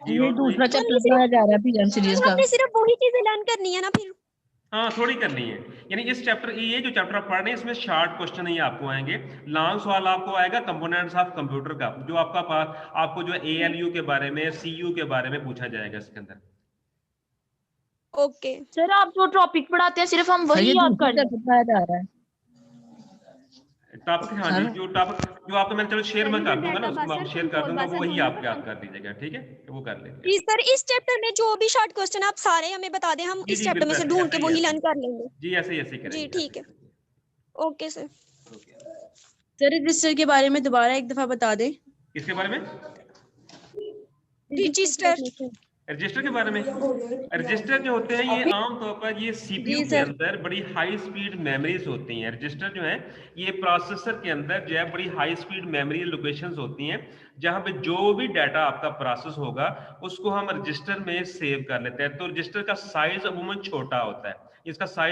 ये दूसरा चैप्टर पढ़ाया जा रहा है पीएम सीरीज का। हमने सिर्फ वही चीजें लर्न करनी है ना फिर? हाँ थोड़ी करनी है, यानी इस चैप्टर ये जो चैप्टर आप पढ़ रहे हैं इसमें शॉर्ट क्वेश्चन ही आपको आएंगे। लॉन्ग सवाल आपको आएगा कंपोनेंट्स ऑफ कंप्यूटर का, जो आपको जो ALU के बारे में CU के बारे में पूछा जाएगा इसके अंदर। ओके सर आप जो टॉपिक पढ़ाते हैं सिर्फ हम वही याद कर पढ़ाया जा रहा है टॉपिक। हाँ जी जो आपको मैं चलो शेयर में कर दूंगा ना, उसको आप शेयर कर दूंगा, वो वही आप याद कर दीजिएगा। ठीक है वो कर लेंगे। सर इस चैप्टर में जो भी शॉर्ट क्वेश्चन आप सारे हमें बता दें, हम इस चैप्टर में से ढूंढ के वही लर्न कर लेंगे। जी ऐसे करेंगे। जी ठीक है ओके सर। सर रजिस्टर के बारे में दोबारा एक दफा बता दें। किसके बारे में? रजिस्टर रजिस्टर के बारे में, रजिस्टर जो होते हैं ये आमतौर पर ये सीपीयू के अंदर बड़ी हाई स्पीड मेमोरीज होती हैं। रजिस्टर जो है ये प्रोसेसर के अंदर जो है बड़ी हाई स्पीड मेमोरी लोकेशंस होती हैं, जहां पे जो भी डाटा आपका प्रोसेस होगा उसको हम रजिस्टर में सेव कर लेते हैं। तो रजिस्टर का साइज अमूमन छोटा होता है, इसका साइज